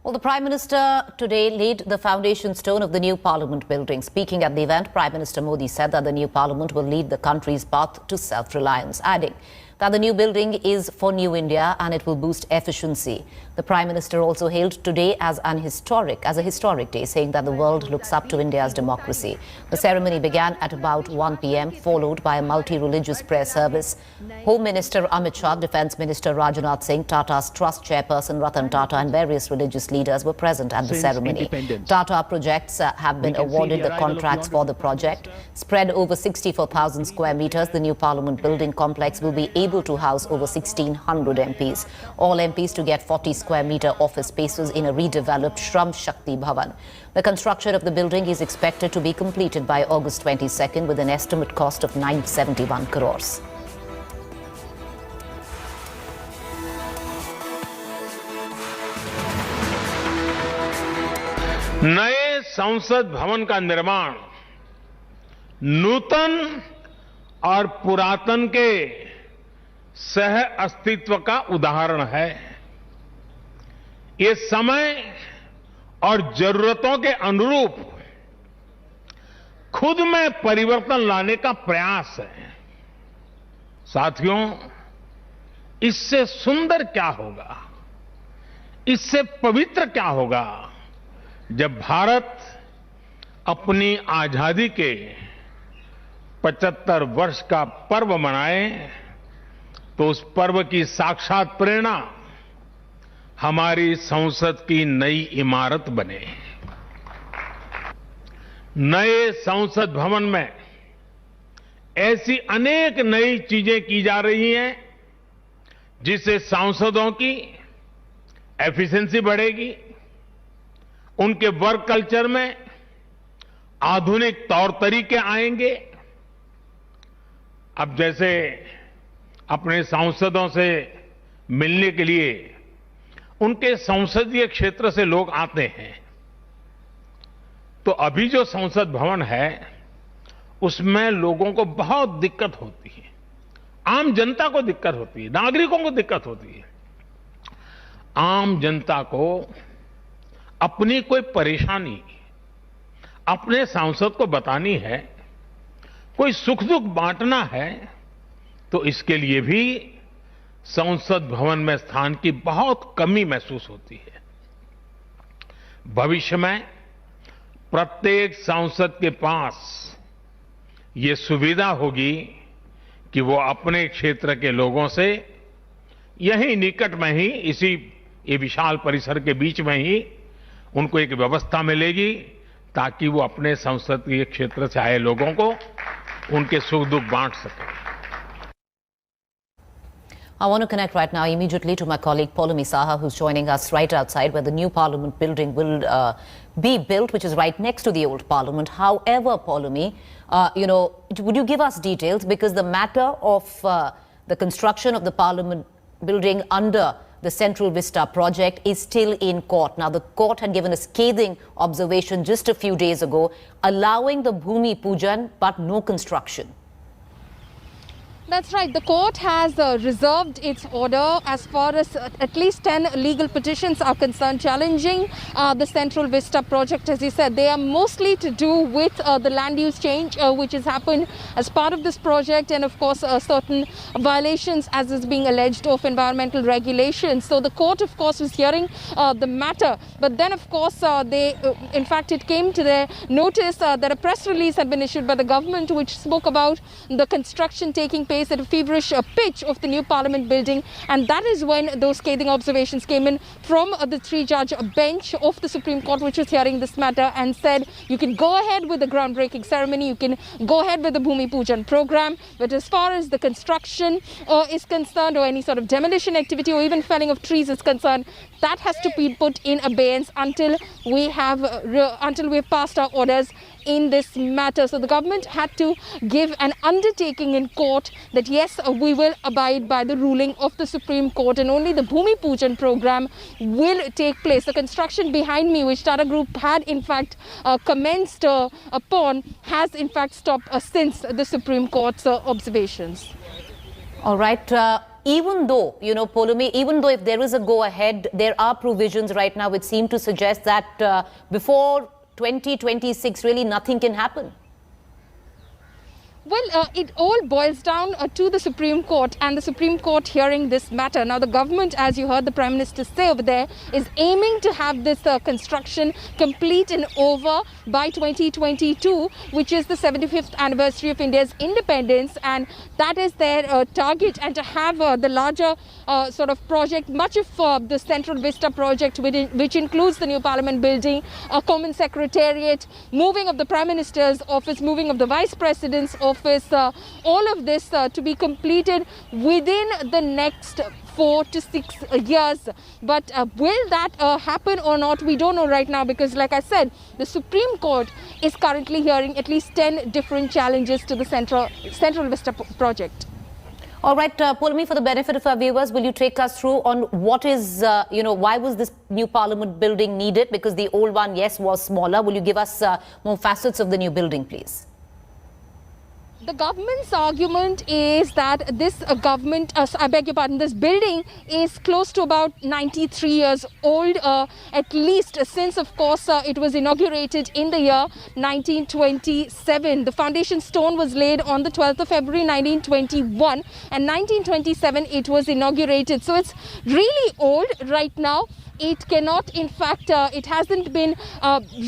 Well, the Prime Minister today laid the foundation stone of the new Parliament building. Speaking at the event, Prime Minister Modi said that the new Parliament will lead the country's path to self-reliance, adding that the new building is for New India and it will boost efficiency. The Prime Minister also hailed today as a historic day, saying that the world looks up to India's democracy. The ceremony began at about 1 p.m, followed by a multi-religious prayer service. Home Minister Amit Shah, Defence Minister Rajnath Singh, Tata's Trust Chairperson Ratan Tata and various religious leaders were present at the ceremony. Tata Projects have been awarded the contracts for the project. Spread over 64,000 square meters, the new Parliament building complex will be able to house over 1,600 MPs. All MPs to get 40 square meter office spaces in a redeveloped Shram Shakti Bhavan. The construction of the building is expected to be completed by August 22nd with an estimate cost of 971 crores. नए संसद भवन का निर्माण नूतन और पुरातन के सह अस्तित्व का उदाहरण है। ये समय और जरूरतों के अनुरूप खुद में परिवर्तन लाने का प्रयास है। साथियों, इससे सुंदर क्या होगा, इससे पवित्र क्या होगा जब भारत अपनी आजादी के 75 वर्ष का पर्व मनाए तो उस पर्व की साक्षात प्रेरणा हमारी संसद की नई इमारत बने। नए संसद भवन में ऐसी अनेक नई चीजें की जा रही हैं जिससे सांसदों की एफिशिएंसी बढ़ेगी, उनके वर्क कल्चर में आधुनिक तौर तरीके आएंगे। अब जैसे अपने सांसदों से मिलने के लिए उनके संसदीय क्षेत्र से लोग आते हैं, तो अभी जो संसद भवन है उसमें लोगों को बहुत दिक्कत होती है, आम जनता को दिक्कत होती है, नागरिकों को दिक्कत होती है। आम जनता को अपनी कोई परेशानी अपने सांसद को बतानी है, कोई सुख दुख बांटना है, तो इसके लिए भी संसद भवन में स्थान की बहुत कमी महसूस होती है। भविष्य में प्रत्येक सांसद के पास ये सुविधा होगी कि वो अपने क्षेत्र के लोगों से यहीं निकट में ही, इसी ये विशाल परिसर के बीच में ही उनको एक व्यवस्था मिलेगी ताकि वो अपने संसदीय क्षेत्र से आए लोगों को उनके सुख दुख बांट सकें। I want to connect right now immediately to my colleague Poulomi Saha, who's joining us right outside where the new Parliament building will be built, which is right next to the old Parliament. However, Poulomi, would you give us details? Because the matter of the construction of the Parliament building under the Central Vista project is still in court. Now, the court had given a scathing observation just a few days ago, allowing the Bhumi Pujan but no construction. That's right. The court has reserved its order as far as at least 10 legal petitions are concerned challenging the Central Vista project. As you said, they are mostly to do with the land use change which has happened as part of this project, and of course certain violations, as is being alleged, of environmental regulations. So the court of course was hearing the matter, but then of course in fact it came to their notice that a press release had been issued by the government which spoke about the construction taking place at a feverish pitch of the new Parliament building, and that is when those scathing observations came in from the three-judge bench of the Supreme Court, which was hearing this matter, and said you can go ahead with the groundbreaking ceremony, you can go ahead with the Bhumi Pujan program, but as far as the construction is concerned, or any sort of demolition activity or even felling of trees is concerned, that has to be put in abeyance until we have passed our orders in this matter. So the government had to give an undertaking in court that yes, we will abide by the ruling of the Supreme Court, and only the Bhumi Pujan program will take place. The construction behind me, which Tata Group had in fact commenced upon, has in fact stopped since the Supreme Court's observations. All right. even though, Poulomi, even though if there is a go-ahead, there are provisions right now which seem to suggest that before 2026, really nothing can happen. Well, it all boils down to the Supreme Court and the Supreme Court hearing this matter. Now, the government, as you heard the Prime Minister say over there, is aiming to have this construction complete and over by 2022, which is the 75th anniversary of India's independence. And that is their target. And to have the larger sort of project, much of the Central Vista project, which includes the new Parliament building, a common secretariat, moving of the Prime Minister's office, moving of the Vice President's office, all of this to be completed within the next 4 to 6 years. But will that happen or not? We don't know right now, because like I said, the Supreme Court is currently hearing at least 10 different challenges to the Central Vista project. All right, Poulomi, for the benefit of our viewers, will you take us through on what is, why was this new Parliament building needed? Because the old one, yes, was smaller. Will you give us more facets of the new building, please? The government's argument is that this this building is close to about 93 years old, at least since, of course, it was inaugurated in the year 1927. The foundation stone was laid on the 12th of February 1921, and 1927 it was inaugurated. So it's really old right now. It cannot, in fact, it hasn't been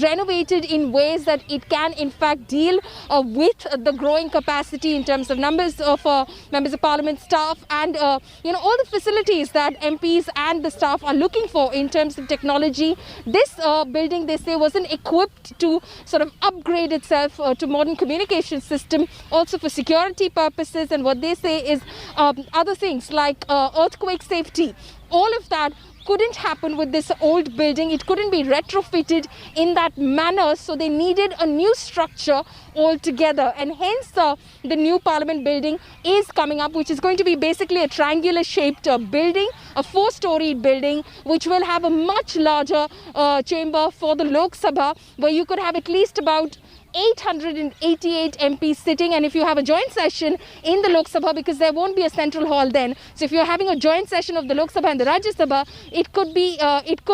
renovated in ways that it can, in fact, deal with the growing capacity in terms of numbers of members of Parliament, staff, and, all the facilities that MPs and the staff are looking for in terms of technology. This building, they say, wasn't equipped to sort of upgrade itself to modern communication system, also for security purposes. And what they say is other things like earthquake safety. All of that couldn't happen with this old building. It couldn't be retrofitted in that manner, so they needed a new structure altogether, and hence the new Parliament building is coming up, which is going to be basically a triangular shaped building, a 4-storied building, which will have a much larger chamber for the Lok Sabha, where you could have at least about 888 MPs sitting. And if you have a joint session in the Lok Sabha, because there won't be a central hall then, so if you're having a joint session of the Lok Sabha and the Rajya Sabha, it could be,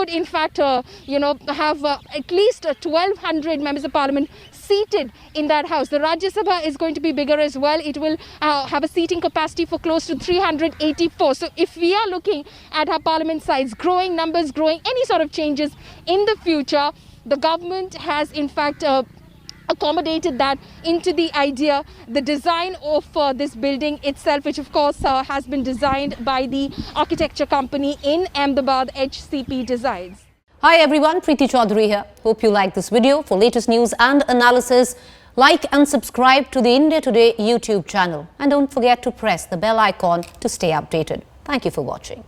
in fact, have at least 1,200 members of Parliament seated in that house. The Rajya Sabha is going to be bigger as well. It will have a seating capacity for close to 384. So if we are looking at our Parliament size growing, numbers growing, any sort of changes in the future, the government has, in fact, accommodated that into the idea, the design of this building itself, which of course has been designed by the architecture company in Ahmedabad, HCP Designs. Hi everyone, Preeti Chaudhary here. Hope you like this video. For latest news and analysis, like and subscribe to the India Today YouTube channel. And don't forget to press the bell icon to stay updated. Thank you for watching.